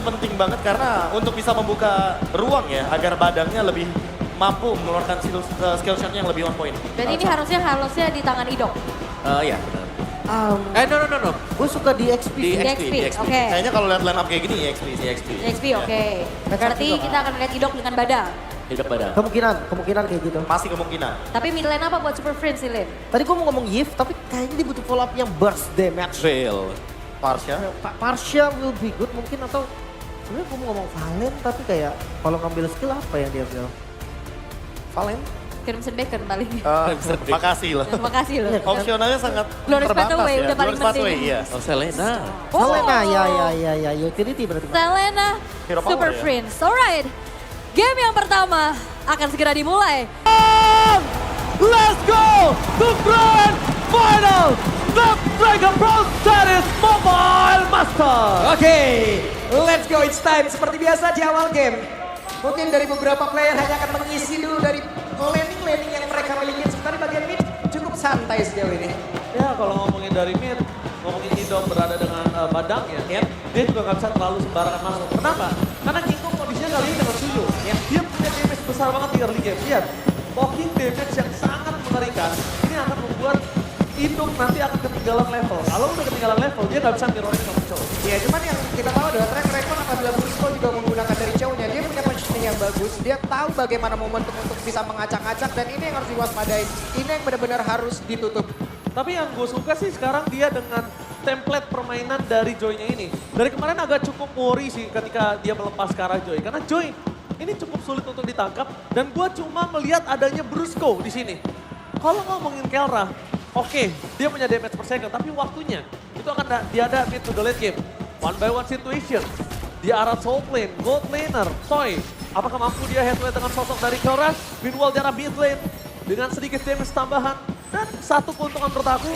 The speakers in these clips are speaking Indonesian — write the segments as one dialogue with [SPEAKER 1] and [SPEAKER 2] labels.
[SPEAKER 1] Penting banget karena untuk bisa membuka ruang ya agar badangnya lebih mampu mengeluarkan skill shotnya yang lebih on point.
[SPEAKER 2] Dan ini harusnya di tangan Idok.
[SPEAKER 1] Iya benar.
[SPEAKER 3] No.
[SPEAKER 4] Gue suka di XP.
[SPEAKER 1] Di
[SPEAKER 2] XP,
[SPEAKER 1] XP.
[SPEAKER 2] oke.
[SPEAKER 1] Kayaknya kalau lihat line up kayak gini ya XP.
[SPEAKER 2] XP oke. Berarti kita akan lihat Idok dengan badang.
[SPEAKER 1] Hidup badang.
[SPEAKER 4] Kemungkinan kayak gitu.
[SPEAKER 1] Masih kemungkinan.
[SPEAKER 2] Tapi mid lane apa buat Super Friends sih, Lin?
[SPEAKER 4] Tadi gue mau ngomong Yves, tapi kayaknya dia butuh follow up yang burst damage.
[SPEAKER 1] Trail. Parsha.
[SPEAKER 4] Parsha will be good mungkin atau sebenarnya gue mau ngomong Valen tapi kayak kalau ngambil skill apa yang dia ambil?
[SPEAKER 1] Valen.
[SPEAKER 2] Crimson Bacon paling.
[SPEAKER 1] Makasih loh.
[SPEAKER 2] Terima kasih loh.
[SPEAKER 1] Opsionalnya sangat
[SPEAKER 2] Glorious
[SPEAKER 1] terbatas
[SPEAKER 2] Pathway
[SPEAKER 1] ya.
[SPEAKER 2] udah paling
[SPEAKER 1] Glorious Pathway,
[SPEAKER 2] penting.
[SPEAKER 1] iya.
[SPEAKER 3] Oh, Selena.
[SPEAKER 4] Selena, ya, utility berarti.
[SPEAKER 2] Selena
[SPEAKER 1] Hero power
[SPEAKER 2] Super
[SPEAKER 1] ya?
[SPEAKER 2] Friends. Alright. Game yang pertama akan segera dimulai.
[SPEAKER 3] Let's go to grand final. Snapdragon Pro Series Mobile Master.
[SPEAKER 5] Oke, let's go. It's time. Seperti biasa di awal game. Mungkin dari beberapa player hanya akan mengisi dulu dari landing yang mereka miliki. Sementara di bagian mid cukup santai sejauh ini.
[SPEAKER 3] Ya kalau ngomongin dari mid, ngomongin Idom berada dengan badang ya, dia juga nggak bisa terlalu sembarangan masuk. Kenapa? Karena Kingkong kondisinya kali ini dengan Suyo. Dia punya damage besar banget di early game. Lihat, poking damage yang sangat mengerikan. Ini akan membuat Idom nanti akan ketinggalan level. Kalau udah ketinggalan level, dia nggak bisa mirroring sama Chow.
[SPEAKER 5] Ya cuman yang kita tahu adalah track record apabila Brusco juga menggunakan dari Chow-nya. Dia punya positioning yang bagus. Dia tahu bagaimana momentum untuk bisa mengacak-acak. Dan ini yang harus diwaspadai. Ini yang benar-benar harus ditutup.
[SPEAKER 3] Tapi yang gue suka sih sekarang dia dengan template permainan dari Joy-nya ini. Dari kemarin agak cukup worry sih ketika dia melepas ke arah Joy. Karena Joy ini cukup sulit untuk ditangkap. Dan gue cuma melihat adanya Brusco di sini. Kalau ngomongin Kelra, oke, dia punya damage per second. Tapi waktunya itu akan diada mid to the late game. One by one situation. Di arah soul lane, gold laner, Toy. Apakah mampu dia head to head dengan sosok dari Kelra? Meanwhile di arah mid lane dengan sedikit damage tambahan. Dan satu keuntungan menurut aku,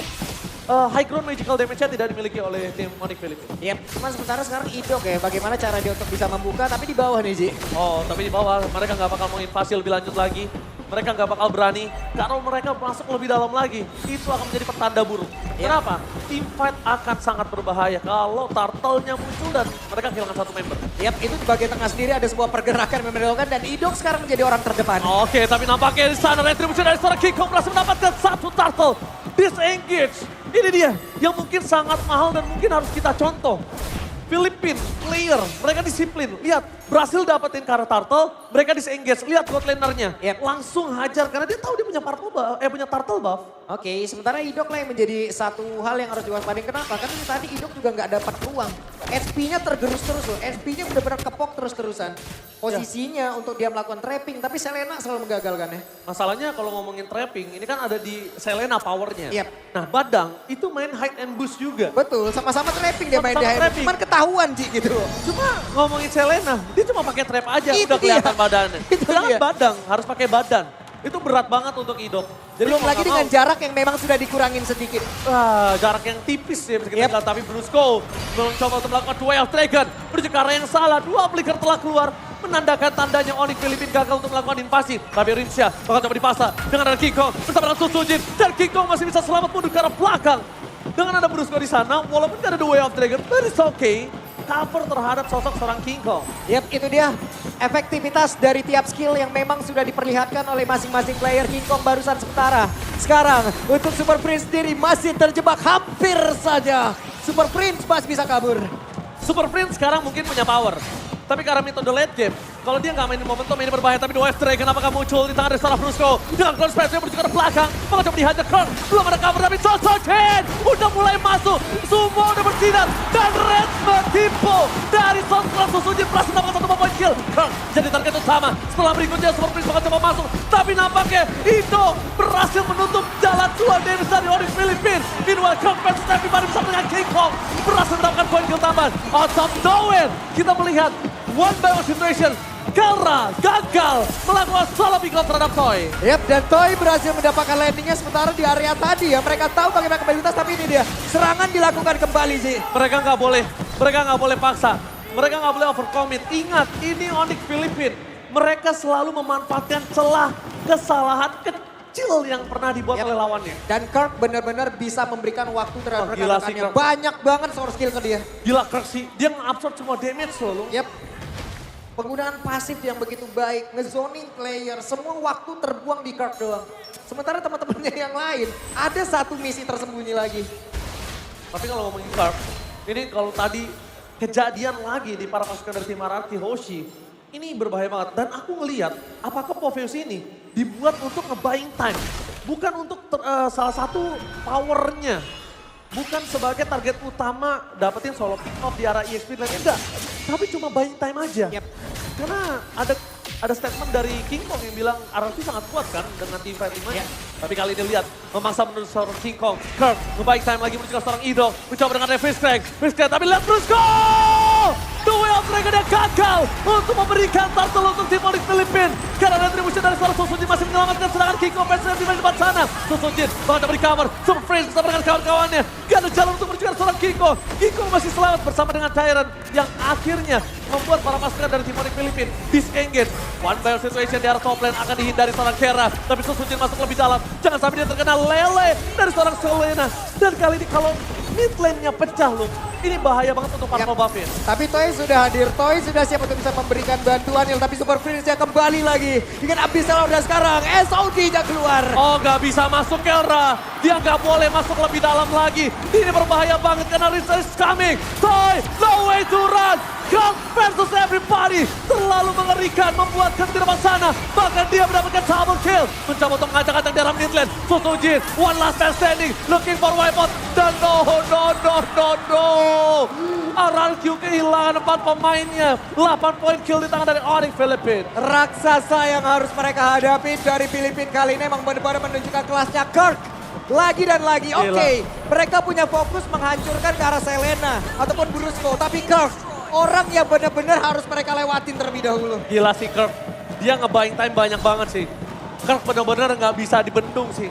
[SPEAKER 3] high ground magical damage-nya tidak dimiliki oleh tim Onyx Philippines.
[SPEAKER 5] Yap, cuman sementara sekarang Idok ya. Bagaimana cara dia untuk bisa membuka tapi di bawah nih Ji.
[SPEAKER 3] Oh, tapi di bawah mereka nggak bakal mau invasi lebih lanjut lagi. Mereka nggak bakal berani. Kalau mereka masuk lebih dalam lagi, itu akan menjadi pertanda buruk. Kenapa? Team fight akan sangat berbahaya kalau turtle-nya muncul dan mereka kehilangan satu member.
[SPEAKER 5] Yap, itu di bagian tengah sendiri ada sebuah pergerakan yang membelokkan dan Idok sekarang menjadi orang terdepan.
[SPEAKER 3] Oke, tapi nampaknya di sana retribution dari seorang Kingkong berhasil mendapatkan satu turtle. Disengage. Ini dia yang mungkin sangat mahal dan mungkin harus kita contoh. Filipin, player, mereka disiplin. Lihat, berhasil dapetin Kara Turtle, mereka disengage. Lihat god lanernya, langsung hajar karena dia tahu dia punya turtle buff.
[SPEAKER 5] Oke, sementara Idok lah yang menjadi satu hal yang harus diwaspadai. Kenapa? Karena tadi Idok juga nggak dapat ruang. SP-nya tergerus terus loh, SP-nya benar-benar kepok terus-terusan. Posisinya untuk dia melakukan trapping, tapi Selena selalu menggagalkannya.
[SPEAKER 3] Masalahnya kalau ngomongin trapping, ini kan ada di Selena powernya.
[SPEAKER 5] Yap.
[SPEAKER 3] Nah, Badang itu main hide and boost juga.
[SPEAKER 5] Betul, sama-sama trapping dia main di
[SPEAKER 3] Sama-sama
[SPEAKER 5] akhir.
[SPEAKER 3] trapping.
[SPEAKER 5] Cuman ketahuan Ji gitu.
[SPEAKER 3] Cuma ngomongin Selena, dia cuma pakai trap aja
[SPEAKER 5] Itu
[SPEAKER 3] udah kelihatan
[SPEAKER 5] dia.
[SPEAKER 3] badannya.
[SPEAKER 5] Itu
[SPEAKER 3] Sedangkan
[SPEAKER 5] dia.
[SPEAKER 3] Badang harus pakai badan. Itu berat banget untuk Idok. Jadi
[SPEAKER 5] Belum
[SPEAKER 3] mau
[SPEAKER 5] lagi
[SPEAKER 3] nggak
[SPEAKER 5] dengan
[SPEAKER 3] mau,
[SPEAKER 5] jarak yang memang sudah dikurangin sedikit.
[SPEAKER 3] jarak yang tipis ya bisa kita bilang. Tapi Brusco mencoba untuk melakukan Way of Dragon. Menuju ke arah yang salah, dua flicker telah keluar. Menandakan tandanya Onyx Philippines gagal untuk melakukan invasi. Tapi Rinsha bakal coba dipasang dengan ada King Kong bersama dengan Susujin. Dan King Kong masih bisa selamat mundur ke arah belakang. Dengan ada Brusco di sana, walaupun tidak ada The Way of Dragon, but it's okay. Cover terhadap sosok seorang King Kong.
[SPEAKER 5] Yap, itu dia efektivitas dari tiap skill yang memang sudah diperlihatkan oleh masing-masing player. King Kong barusan sementara. Sekarang untuk Super Prince sendiri masih terjebak hampir saja. Super Prince masih bisa kabur.
[SPEAKER 3] Super Prince sekarang mungkin punya power. Tapi karena metode late game, kalau dia nggak mainin momentum ini berbahaya. Tapi The West Dragon apakah muncul di tangan dari seorang Brusco. Dengan Clone Space yang menuju ke belakang. Maka coba dihajar Kong. Belum ada cover tapi Sosochin udah mulai masuk. Semua udah bersinar. Dan Red Metipo dari Sosochin Susujin berhasil mendapatkan satu point kill. Kong jadi target utama. Setelah berikutnya Super Prince bakal coba masuk. Tapi nampaknya Indo berhasil menutup jalan 2 damage dari Onyx Philippines. Meanwhile Kong versus everybody bersama dengan King Kong. Berhasil mendapatkan point kill tambahan. Out of nowhere kita melihat one by one situation. Kelra gagal melakukan solo pick off terhadap Toy.
[SPEAKER 5] Yap, dan Toy berhasil mendapatkan landingnya sementara di area tadi ya. Mereka tahu bagaimana kembali lintas tapi ini dia. Serangan dilakukan kembali sih.
[SPEAKER 3] Mereka nggak boleh paksa. Mereka nggak boleh overcommit. Ingat, ini Onyx Philippines. Mereka selalu memanfaatkan celah kesalahan kecil terkecil yang pernah dibuat
[SPEAKER 5] Yap.
[SPEAKER 3] oleh lawannya.
[SPEAKER 5] Dan Kirk benar-benar bisa memberikan waktu terhadap
[SPEAKER 3] Oh, gila sih,
[SPEAKER 5] rekan-rekannya.
[SPEAKER 3] Kirk.
[SPEAKER 5] Banyak banget source skill ke dia.
[SPEAKER 3] Gila Kirk sih, dia nge-absorb semua damage loh.
[SPEAKER 5] Yap. Penggunaan pasif yang begitu baik, ngezoning player, semua waktu terbuang di Kirk doang. Sementara teman-temannya yang lain, ada satu misi tersembunyi lagi.
[SPEAKER 3] Tapi kalau ngomongin Kirk, ini kalau tadi kejadian lagi di para pasukan dari tim RRQ Hoshi, ini berbahaya banget. Dan aku ngelihat apakah Popheus ini dibuat untuk nge-buying time. Bukan untuk salah satu powernya. Bukan sebagai target utama dapetin solo pick off di arah EXP dan enggak. Tapi cuma buying time aja.
[SPEAKER 5] Yep.
[SPEAKER 3] Karena ada statement dari King Kong yang bilang RRQ sangat kuat kan dengan team fight 5-nya. Tapi kali ini lihat memaksa menuju seorang King Kong. Kirk nge-buying time lagi menuju ke seorang Idol. Mencoba dengan Fish Crack tapi lihat Brusco! Duel Dragon yang gagal untuk memberikan turtle untuk tim Onyx Filipin. Karena retribution dari seorang Susujin masih menyelamatkan serangan King Kong versus di depan sana. Susujin bahkan beri cover, Super Freeze bersama dengan kawan-kawannya. Gak ada jalan untuk menuju ke seorang King Kong. King Kong masih selamat bersama dengan Tyrant yang akhirnya membuat para pasukan dari tim Onyx Filipin disengage. One barrel situation di arah top lane akan dihindari seorang Kera. Tapi Susujin masuk lebih dalam. Jangan sampai dia terkena lele dari seorang Selena. Dan kali ini kalau mid lane-nya pecah loh. Ini bahaya banget untuk para
[SPEAKER 5] Yap.
[SPEAKER 3] Buffin.
[SPEAKER 5] Tapi Toy sudah hadir, Toy sudah siap untuk bisa memberikan bantuan. Tapi Super Prince-nya kembali lagi dengan Abyssal dan sekarang SOD-nya keluar.
[SPEAKER 3] Oh gak bisa masuk Kelra. Dia gak boleh masuk lebih dalam lagi. Ini berbahaya banget karena Rizal is coming. Toy, no way to run. Kirk versus everybody. Terlalu mengerikan membuat Kirk di depan sana. Bahkan dia mendapatkan double kill. Mencoba untuk mengacak-acak di arah mid lane. Susujin, one last man standing. Looking for wipeout. Dan no. RRQ kehilangan 4 pemainnya. 8 poin kill di tangan dari Onyx Filipin.
[SPEAKER 5] Raksasa yang harus mereka hadapi dari Filipina kali ini memang benar-benar menunjukkan kelasnya Kirk. Lagi dan lagi, oke. Mereka punya fokus menghancurkan ke arah Selena ataupun Brusco. Tapi Kirk, orang yang benar-benar harus mereka lewatin terlebih dahulu.
[SPEAKER 3] Gila sih Kirk. Dia nge-buying time banyak banget sih. Kirk benar-benar nggak bisa dibendung sih.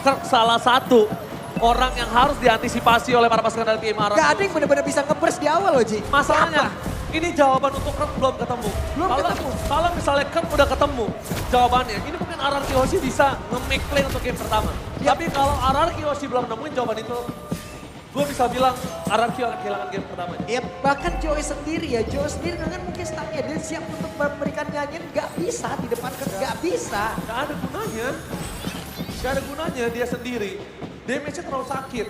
[SPEAKER 3] Kirk salah satu orang yang harus diantisipasi oleh para pasukan dari tim RRQ.
[SPEAKER 5] Gak ada yang benar-benar bisa nge-burst di awal loh, Ji.
[SPEAKER 3] Masalahnya,
[SPEAKER 5] Apa?
[SPEAKER 3] ini jawaban untuk Kirk belum ketemu. Kalau misalnya Kirk udah ketemu jawabannya, ini mungkin RRQ Hoshi bisa nge-make play untuk game pertama. Tapi kalau RRQ Hoshi belum nemuin jawaban itu, gue bisa bilang RRQ akan kehilangan game pertamanya.
[SPEAKER 5] Ya, bahkan Joey sendiri dengan mungkin startnya dia siap untuk memberikan nyanyian, gak bisa di depan Kirk, gak bisa.
[SPEAKER 3] Gak ada gunanya. Gak ada gunanya dia sendiri. Damage-nya terlalu sakit.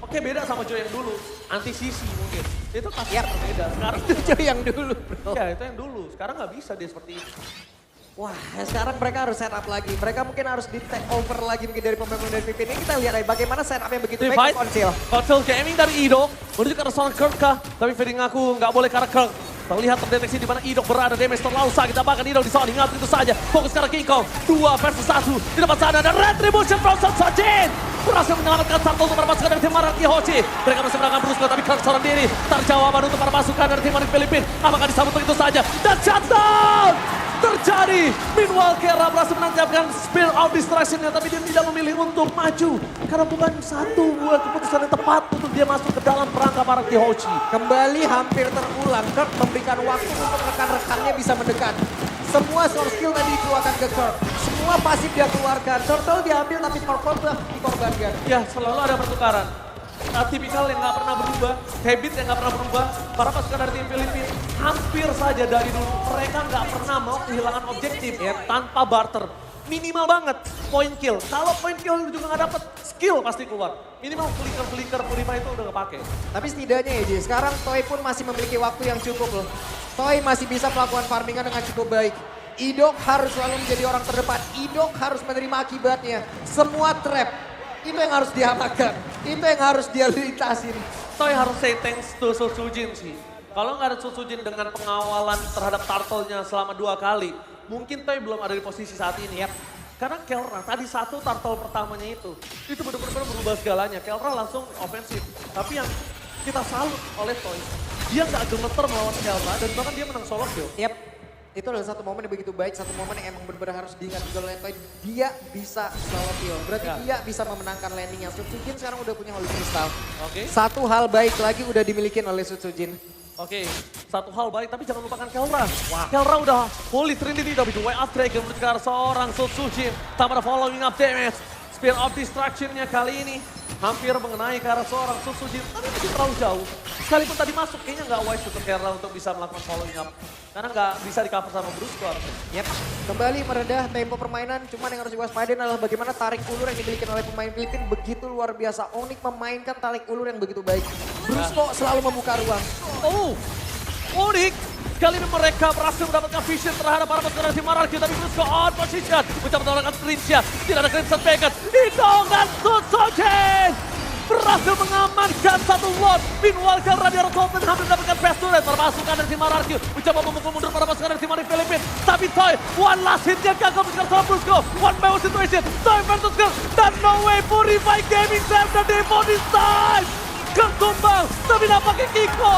[SPEAKER 3] Oke beda sama Joe yang dulu. Anti-sisi mungkin. Itu pasti berbeda. Sekarang
[SPEAKER 5] Itu Joey yang dulu, bro.
[SPEAKER 3] ya itu yang dulu. Sekarang nggak bisa dia seperti itu.
[SPEAKER 5] Wah, sekarang mereka harus setup lagi. Mereka mungkin harus di take over lagi mungkin dari pemain dari VP ini. Kita lihat aja bagaimana setup yang begitu baik
[SPEAKER 3] Fight.
[SPEAKER 5] Konsil.
[SPEAKER 3] Konsil gaming dari Idok. Menuju ke arah seorang Kirk kah? Tapi Fading ngaku nggak boleh ke arah Kirk. Terlihat terdeteksi di mana Idok berada. Damage terlalu sakit. Bahkan Idok disoal. Ingat itu saja. Fokus ke arah King Kong. 2 versus 1. Di depan sana ada Retribution from Susujin. Berhasil menyelamatkan satu untuk para pasukan dari tim RRQ Hoshi. Mereka masih menangkan Brusco tapi Kirk seorang diri. Terjawaban untuk para pasukan dari tim Onyx Filipin. Apakah disambut begitu saja? Dan shutdown! Terjadi. Meanwhile Kera berhasil menangkapkan Spear of Distraction-nya tapi dia tidak memilih untuk maju. Karena bukan satu buat keputusan yang tepat untuk dia masuk ke dalam perangkap RRQ Hoshi.
[SPEAKER 5] Kembali hampir terulang. Kirk memberikan waktu untuk rekan-rekannya bisa mendekat. Semua source skill tadi dikeluarkan ke Kirk. Semua pasif dia keluarkan. Turtle diambil tapi purple dikorbankan.
[SPEAKER 3] Ya selalu ada pertukaran. Tipikal yang nggak pernah berubah, habit yang nggak pernah berubah. Para pasukan dari tim Filipina hampir saja dari dulu mereka nggak pernah mau kehilangan objektif tanpa barter. Minimal banget point kill. Kalau point kill juga nggak dapet, skill pasti keluar. Minimal flicker purify itu udah kepake.
[SPEAKER 5] Tapi setidaknya ya Ji, sekarang Toy pun masih memiliki waktu yang cukup loh. Toy masih bisa melakukan farmingan dengan cukup baik. Idok harus selalu menjadi orang terdepan. Idok harus menerima akibatnya. Semua trap, itu yang harus diamankan. Itu yang harus dia lintasin.
[SPEAKER 3] Toy harus say thanks to Susujin sih. Kalau nggak ada Susujin dengan pengawalan terhadap turtle-nya selama 2 kali, mungkin Toy belum ada di posisi saat ini ya. Karena Kelra tadi satu turtle pertamanya itu benar-benar berubah segalanya. Kelra langsung ofensif. Tapi yang kita salut oleh Toy, dia nggak gemeter melawan Kelra dan bahkan dia menang solo kill.
[SPEAKER 5] Yap, itu adalah satu momen yang begitu baik, satu momen yang emang benar-benar harus diingat juga oleh Toy. Dia bisa solo kill, berarti dia bisa memenangkan landingnya. Susujin sekarang udah punya Holy Crystal.
[SPEAKER 3] Oke.
[SPEAKER 5] Satu hal baik lagi udah dimiliki oleh Susujin.
[SPEAKER 3] Oke, satu hal baik tapi jangan lupakan Kelra. Kelra udah fully Trinity udah di way up Dragon menuju ke arah seorang Sotsuji. Tambah following up damage. Spear of Destruction-nya kali ini hampir mengenai ke arah seorang Sotsuji. Tapi masih terlalu jauh. Sekalipun tadi masuk kayaknya nggak wise untuk Kelra untuk bisa melakukan following up. Karena nggak bisa di cover sama Brusco harusnya.
[SPEAKER 5] Yep, kembali meredah tempo permainan. Cuman yang harus diwaspadai adalah bagaimana tarik ulur yang dimiliki oleh pemain Filipina begitu luar biasa. Onyx memainkan tarik ulur yang begitu baik. Brusco selalu membuka ruang.
[SPEAKER 3] Oh, Onyx. Kali ini mereka berhasil mendapatkan vision terhadap para pasukan tim Mararki. Tapi Brusco on position. Mencoba mendapatkan Crimson. Tidak ada Crimson Packet. Hidong dan Sotsuji berhasil mengamankan satu lot. Meanwhile, Kelra di arah Tolman hampir mendapatkan best turret. Para pasukan dari tim Mararki mencoba memukul mundur para pasukan dari tim Filipina. Tapi Toy, one last hit-nya gagal mencegat sama Brusco. One by one situation. Toy versus Girl. Dan no way Purify Gaming save the day for this time. Ketumbang, tapi nampaknya Kiko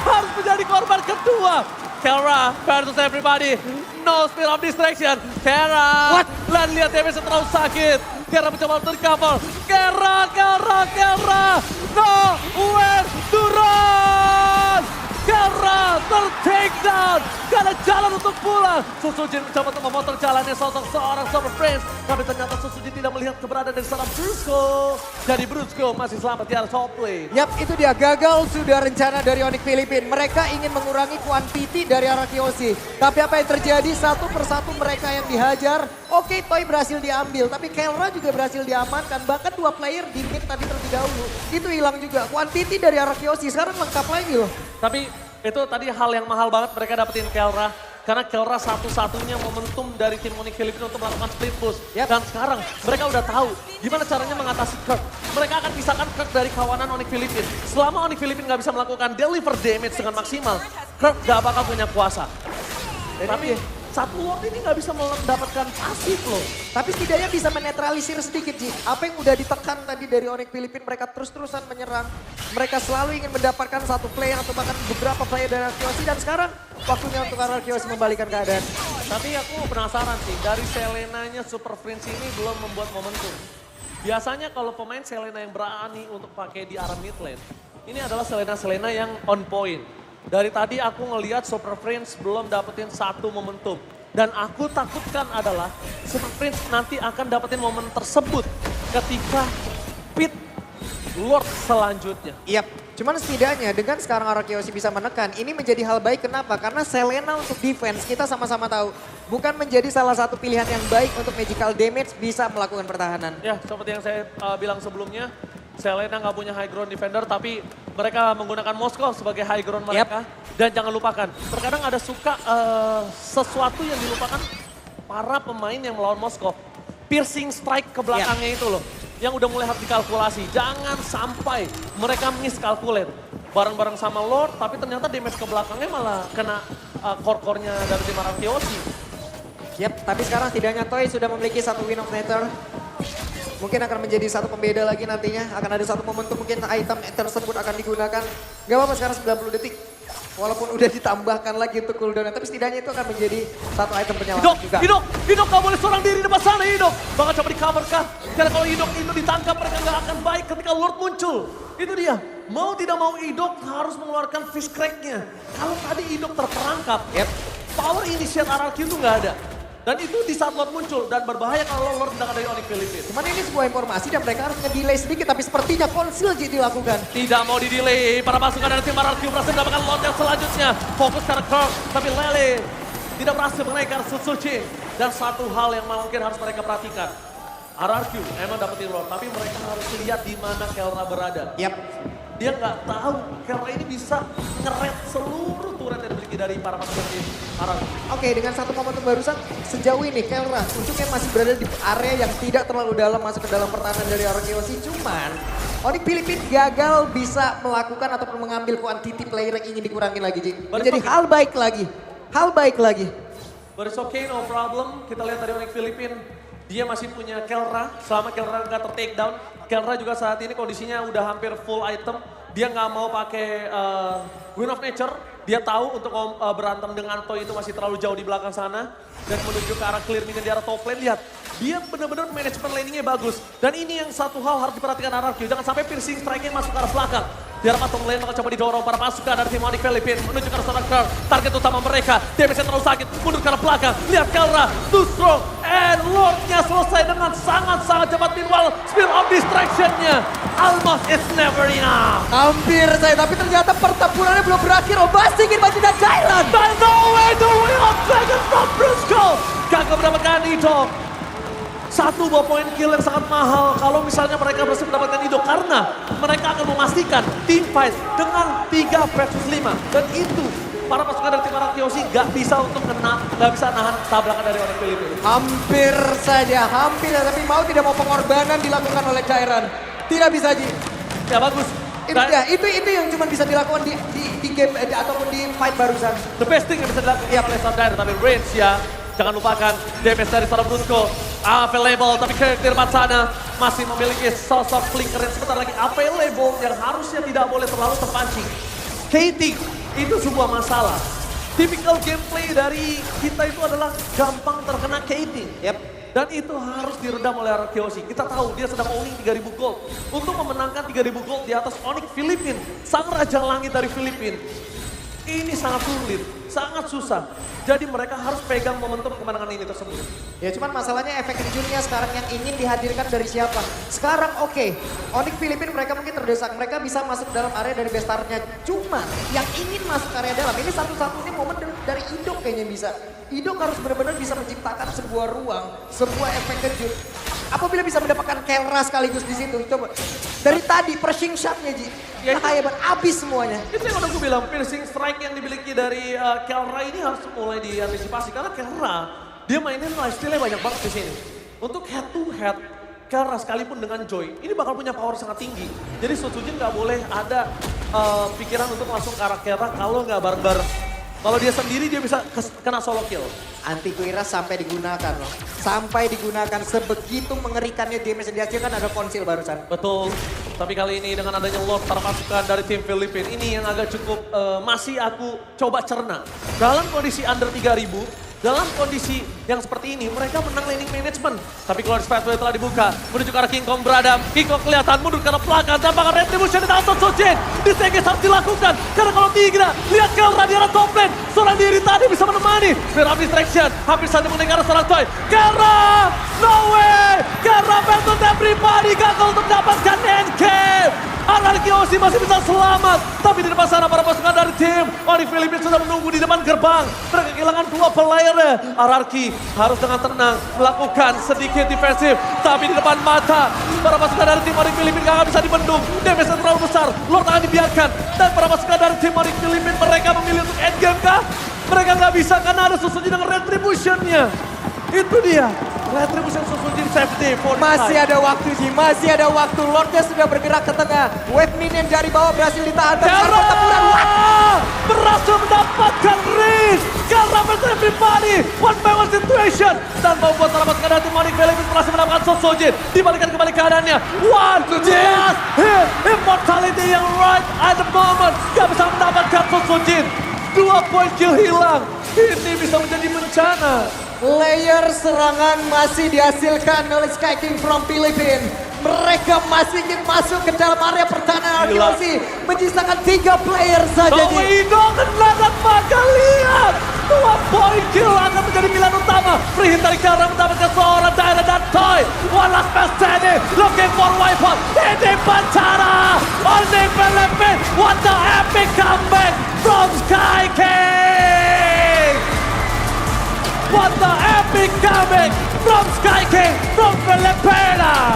[SPEAKER 3] harus menjadi korban kedua. Kelra versus everybody. No speed of distraction. Kelra.
[SPEAKER 5] What?
[SPEAKER 3] Lihat damage terlalu sakit. Kelra mencoba untuk recover. Kelra. Nowhere to run. Kelra ter-take down. Gak ada jalan untuk pulang. Sotsuji mencoba untuk memotong jalannya seorang Super Prince. Tapi ternyata Sotsuji tidak melihat keberadaan dari seorang Brusco. Jadi Brusco masih selamat di arah top lane.
[SPEAKER 5] Yap, itu dia gagal sudah rencana dari Onyx Filipina. Mereka ingin mengurangi kuantiti dari arah Kiyoshi. Tapi apa yang terjadi? Satu persatu mereka yang dihajar. Oke, Toy berhasil diambil. Tapi Kelra juga berhasil diamankan. Bahkan dua player di mid tadi terlebih dahulu. Itu hilang juga. Kuantiti dari arah Kiyoshi sekarang lengkap lagi loh.
[SPEAKER 3] Tapi itu tadi hal yang mahal banget mereka dapetin Kelra. Karena Kelra satu-satunya momentum dari tim Onyx Filipina untuk melakukan split push.
[SPEAKER 5] Yap.
[SPEAKER 3] Dan sekarang mereka udah tahu gimana caranya mengatasi Kirk. Mereka akan pisahkan Kirk dari kawanan Onyx Filipina. Selama Onyx Filipina nggak bisa melakukan deliver damage dengan maksimal, Kirk gak bakal punya kuasa. Tapi satu Lord ini nggak bisa mendapatkan pasif loh.
[SPEAKER 5] Tapi setidaknya bisa menetralisir sedikit, Ji. Apa yang udah ditekan tadi dari Onyx Filipina, mereka terus-terusan menyerang. Mereka selalu ingin mendapatkan satu play atau bahkan beberapa play dari Kiyoshi. Dan sekarang waktunya untuk Kiyoshi membalikan keadaan.
[SPEAKER 3] Tapi aku penasaran sih, dari Selenanya Super Prince ini belum membuat momentum. Biasanya kalau pemain Selena yang berani untuk pakai di arah mid lane, ini adalah Selena yang on point. Dari tadi aku ngelihat Super Prince belum dapetin satu momentum. Dan aku takutkan adalah Super Prince nanti akan dapetin momen tersebut ketika pit Lord selanjutnya.
[SPEAKER 5] Yap, cuman setidaknya dengan sekarang Kiyoshi bisa menekan, ini menjadi hal baik. Kenapa? Karena Selena untuk defense kita sama-sama tahu bukan menjadi salah satu pilihan yang baik untuk magical damage bisa melakukan pertahanan.
[SPEAKER 3] Ya, seperti yang saya bilang sebelumnya, Selena nggak punya high ground defender, tapi mereka menggunakan Moskow sebagai high ground mereka. Dan jangan lupakan, terkadang ada suka sesuatu yang dilupakan para pemain yang melawan Moskow. Piercing strike ke belakangnya itu loh, yang udah mulai harus dikalkulasi. Jangan sampai mereka miskalkulate bareng-bareng sama Lord, tapi ternyata damage ke belakangnya malah kena core-core-nya dari tim Kiyoshi.
[SPEAKER 5] Yap, tapi sekarang setidaknya Toy sudah memiliki satu win of nature. Mungkin akan menjadi satu pembeda lagi nantinya. Akan ada satu momentum mungkin item tersebut akan digunakan. Gak apa-apa sekarang 90 detik. Walaupun udah ditambahkan lagi untuk cooldown. Tapi setidaknya itu akan menjadi satu item penyelamat juga.
[SPEAKER 3] Hidok gak boleh seorang diri depan sana Hidok. Bakal coba di cover kah? Karena kalau Hidok itu ditangkap mereka gak akan baik ketika Lord muncul. Itu dia. Mau tidak mau Hidok harus mengeluarkan fish crack-nya. Kalau tadi Hidok terperangkap, power initiate RRQ itu gak ada. Dan itu di saat Lord muncul dan berbahaya kalau Lord datang dari Onyx Filipina.
[SPEAKER 5] Cuman ini sebuah informasi dan mereka harus nge-delay sedikit. Tapi sepertinya konsil dilakukan.
[SPEAKER 3] Tidak mau di-delay. Para pasukan dari tim RRQ berhasil mendapatkan Lord yang selanjutnya. Fokus ke Kirk, tapi Lele tidak berhasil menaikkan Sotsuji. Dan satu hal yang mungkin harus mereka perhatikan. RRQ emang dapetin Lord, tapi mereka harus lihat di mana Kelra berada.
[SPEAKER 5] Yap.
[SPEAKER 3] Dia nggak tahu Kelra ini bisa ngeret seluruh turret yang dimiliki dari para pasukan tim RRQ.
[SPEAKER 5] Oke, dengan satu momentum barusan sejauh ini Kelra ujungnya masih berada di area yang tidak terlalu dalam masuk ke dalam pertahanan dari Kiyoshi. Cuman Onyx Filipina gagal bisa melakukan ataupun mengambil kuantiti player yang ingin dikurangi lagi, Ji. Menjadi hal baik lagi. Hal baik lagi.
[SPEAKER 3] But it's okay, no problem. Kita lihat dari Onyx Filipina. Dia masih punya Kelra, selama Kelra nggak ter-take down. Kelra juga saat ini kondisinya udah hampir full item. Dia nggak mau pakai Wind of Nature Dia tahu untuk berantem dengan Toy itu masih terlalu jauh di belakang sana. Dan menuju ke arah clear minion di arah top lane. Lihat, dia benar-benar manajemen laningnya bagus. Dan ini yang satu hal harus diperhatikan RRQ. Jangan sampai piercing strike-nya masuk ke arah belakang. Di arah top lane bakal coba didorong para pasukan dari tim Onyx Philippines. Menuju ke arah sana Curl. Target utama mereka. Damage-nya terlalu sakit. Mundur ke arah belakang. Lihat Kelra, too strong. And Lord-nya selesai dengan sangat-sangat cepat. Meanwhile, Spear of Distraction-nya almost is never enough.
[SPEAKER 5] Hampir saya, tapi ternyata pertempurannya belum berakhir. Oh, masih ingin maju dan Jairan.
[SPEAKER 3] But no way to win of Dragon from Brusco. Gagal mendapatkan Ido. Satu buah poin kill yang sangat mahal kalau misalnya mereka berhasil mendapatkan Ido. Karena mereka akan memastikan team fight dengan 3 versus 5. Dan itu para pasukan dari tim Arakiosi gak bisa untuk gak bisa nahan tabrakan dari orang Filipina.
[SPEAKER 5] Hampir saja, hampir. Tapi mau tidak mau pengorbanan dilakukan oleh Jairan. Tidak bisa, Ji.
[SPEAKER 3] Ya bagus.
[SPEAKER 5] Itu yang cuma bisa dilakukan di game ataupun di fight barusan.
[SPEAKER 3] The best thing yang bisa dilakukan oleh Sandar, tapi range ya. Jangan lupakan damage dari seorang Brusco available, tapi ke depan sana masih memiliki sosok flinker yang sebentar lagi available yang harusnya tidak boleh terlalu terpancing. Kating itu sebuah masalah. Typical gameplay dari kita itu adalah gampang terkena Kating.
[SPEAKER 5] Yep.
[SPEAKER 3] Dan itu harus diredam oleh Arakiosi. Kita tahu dia sedang owning 3.000 gold. Untuk memenangkan 3.000 gold di atas Onyx Philippines, sang raja langit dari Filipina. Ini sangat sulit, sangat susah. Jadi mereka harus pegang momentum kemenangan ini tersebut.
[SPEAKER 5] Ya cuman masalahnya efek kejutnya sekarang yang ingin dihadirkan dari siapa? Sekarang oke, Onyx Filipina mereka mungkin terdesak. Mereka bisa masuk dalam area dari bestarnya. Cuma yang ingin masuk area dalam, ini satu-satunya momen dari Idok kayaknya bisa. Idok harus benar-benar bisa menciptakan sebuah ruang, sebuah efek kejut. Apabila bisa mendapatkan Kelra sekaligus di situ, coba. Dari tadi pressing shot-nya, Ji.
[SPEAKER 3] Ya,
[SPEAKER 5] Bahaya banget, abis semuanya.
[SPEAKER 3] Itu yang udah gue bilang, piercing strike yang dimiliki dari Kelra ini harus mulai diantisipasi. Karena Kelra, dia mainin lifesteal-nya banyak banget di sini. Untuk head to head, Kelra sekalipun dengan Joy, ini bakal punya power sangat tinggi. Jadi Sojin nggak boleh ada pikiran untuk langsung ke arah Kelra kalau nggak bareng-bareng. Kalau dia sendiri dia bisa kena solo kill.
[SPEAKER 5] Anti Kuiras sampai digunakan loh. Sampai digunakan sebegitu mengerikannya damage yang dihasilkan ada konsil barusan.
[SPEAKER 3] Betul, tapi kali ini dengan adanya Lord terpasukan dari tim Filipina, ini yang agak cukup masih aku coba cerna. Dalam kondisi under 3.000, dalam kondisi yang seperti ini, mereka menang laning management. Tapi Glorious Pathway telah dibuka, menuju ke arah King Kong beradab. King Kong kelihatan mundur ke arah belakang, tampaknya retribution di tangan Sojin. Di TG harus dilakukan, karena kalau tidak, lihat Kelra di arah top lane. Seorang diri tadi bisa menemani. Spear of Distraction, hampir saja mendengar seorang Toy. Kelra, no way! Kelra battle everybody, gagal untuk mendapatkan endgame. Arakiosi masih bisa selamat, tapi di depan sana para pasukan dari tim Onyx Philippines sudah menunggu di depan gerbang. Mereka kehilangan 2 player. Ararki harus dengan tenang melakukan sedikit defensif, tapi di depan mata para pasukan dari tim Onyx Philippines gak bisa dibendung. Damage terlalu besar, Lord akan dibiarkan, dan para pasukan dari tim Onyx Philippines mereka memilih untuk endgame kah? Mereka gak bisa karena ada Susujin dengan retribution-nya. Itu dia. Retribution Susujin safety for
[SPEAKER 5] Masih ada waktu, Ji. Masih ada waktu. Lordnya sudah bergerak ke tengah. Wave minion dari bawah berhasil ditahan.
[SPEAKER 3] Berhasil mendapatkan Riz. Kelra versus everybody. One by one situation. Dan membuat para pasukan dari tim Onyx Philippines berhasil mendapatkan Susujin. Dibalikan kembali keadaannya. One just hit. Immortality yang right at the moment. Gak bisa mendapatkan Susujin. 2 poin kill hilang. Ini bisa menjadi bencana.
[SPEAKER 5] Layer serangan masih dihasilkan oleh Sky King from Philippines. Mereka masih ingin masuk ke dalam area pertahanan Arakiosi. Menyisakan 3 player saja.
[SPEAKER 3] Ido kena dan maka lihat. 2 poin kill akan menjadi pilihan utama. Free hit dari Kelra mendapatkan seorang Daira dan Toy. One last pass Danny. Looking for wipeout. Ini bencana. Onyx Philippines. What the epic comeback from Sky King. What the epic comeback from Sky King from Filipina.